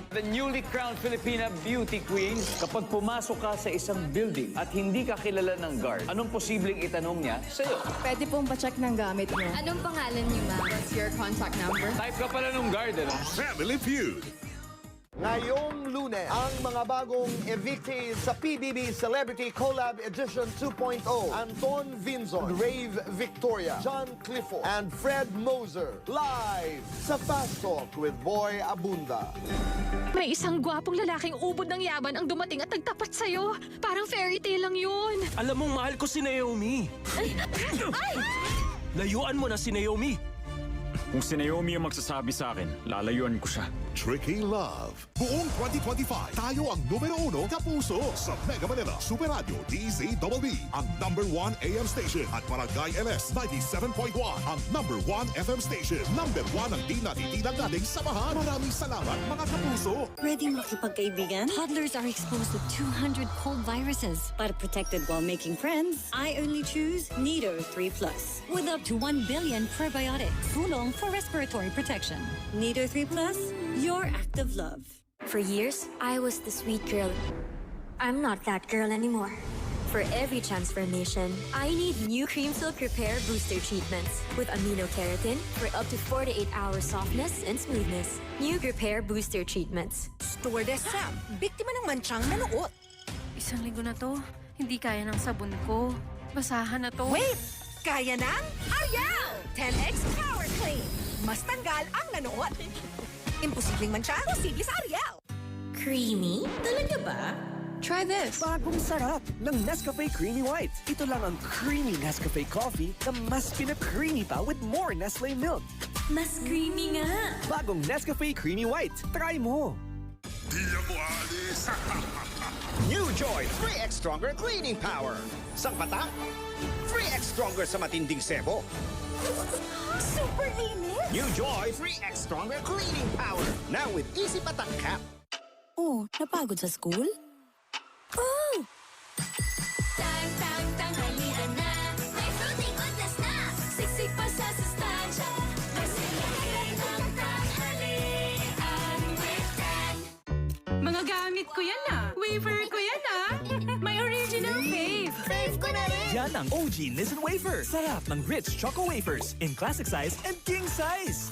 The newly crowned Filipina beauty queen, kapag pumasok ka sa isang building at hindi ka kilala ng guard, anong posibleng itanong niya sa'yo? Pwede pong pa-check ng gamit niyo. Anong pangalan niyo, ma'am? What's your contact number? Type ka pala nung guard, ano? Family Feud. Ngayong Lunes, ang mga bagong evictees sa PBB Celebrity Collab Edition 2.0. Anton Vinzon, Rave Victoria, John Clifford, and Fred Moser. Live sa Fast Talk with Boy Abunda. May isang gwapong lalaking ubod ng yaman ang dumating at nagtapat sa'yo. Parang fairy tale lang yun. Alam mong mahal ko si Naomi. Layuan mo na si Naomi. Kung si Naomi ang magsasabi sa akin, lalayuan ko siya. Tricky Love. Buong 2025, tayo ang numero 1 kapuso sa Mega Manila Super Radio DZBB, ang #1 AM station at Barangay LS 97.1, ang #1 FM station. #1 ang di natitilang nating samahan. Maraming salamat mga kapuso. Ready makipagkaibigan? Toddlers are exposed to 200 cold viruses. But protected while making friends, I only choose Nido 3+. With up to 1 billion probiotics. Fulong for respiratory protection. Nido 3+, your act of love. For years, I was the sweet girl. I'm not that girl anymore. For every transformation, I need new Cream Silk Repair Booster treatments with amino-keratin for up to 48-hour softness and smoothness. New Repair Booster treatments. Stewardess Sam, biktima ng manchang nanuot. Isang linggo na to, hindi kaya ng sabon ko. Basahan na to. Wait! Kaya ng Ariel! 10X Power Clean. Mas tanggal ang nanuot. Imposibleng mancha, posible sa Ariel. Creamy? Talaga ba? Try this. Bagong sarap ng Nescafe Creamy White. Ito lang ang creamy Nescafe coffee na mas pina-creamy pa with more Nestle milk. Mas creamy nga. Bagong Nescafe Creamy White. Try mo! Di ako alis. New Joy 3X Stronger Cleaning Power. Sang patak, 3X Stronger sa matinding sebo. Super linis! New Joy 3X Stronger Cleaning Power. Now with Easy Patak Cap. Oh, napagod sa school? Oh! Tang, halian na. May fruity goodness na. Siksik pa sa sustansya. Masilayan ang tanghalian with Tang. Mga gamit ko yan wafer ko yan My original fave. Fave ko na rin. Yan ang OG Nissen Wafer. Sarap ng rich choco wafers in classic size and king size.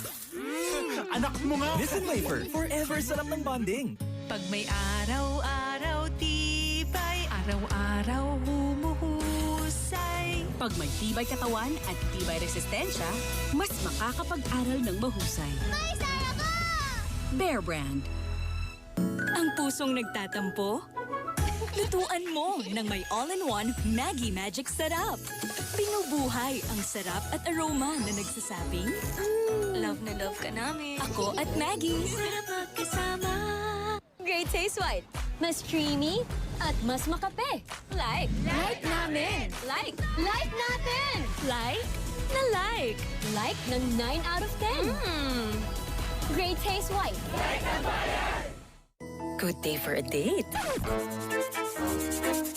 Anak mo nga! Nissen Wafer. Forever sarap ng bonding. Pag may araw-araw tibay, araw-araw humuhusay. Pag may tibay katawan at tibay resistensya, mas makakapag-aral ng mahusay. May saya ko! Bear Brand. Ang pusong nagtatampo? Lutuan mo ng may all-in-one Maggi Magic Sarap. Binubuhay ang sarap at aroma na nagsasabing, Love na love ka namin. ako at Maggi. Sarap magkasama. Great Taste White. Mas creamy at mas makape. Like namin. Like natin. Like na like. Like ng 9 out of 10. Great Taste White. Good day for a date.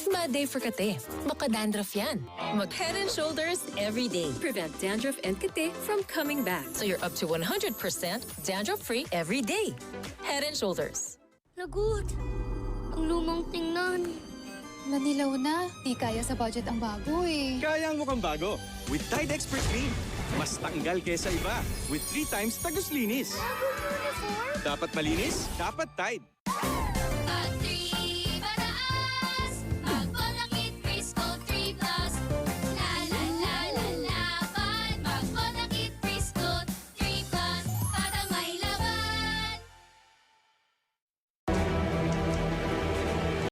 Bad day for kate. Baka dandruff yan. Mag Head and Shoulders every day. Prevent dandruff and kate from coming back. So you're up to 100% dandruff-free every day. Head and Shoulders. Lagot. Ang lumang tingnan. Manilaw na. Di kaya sa budget ang bago eh. Kaya mo kang bago with Tide Expert Clean. Mas tanggal kesa iba with 3 times tagos linis. Dapat malinis, dapat Tide.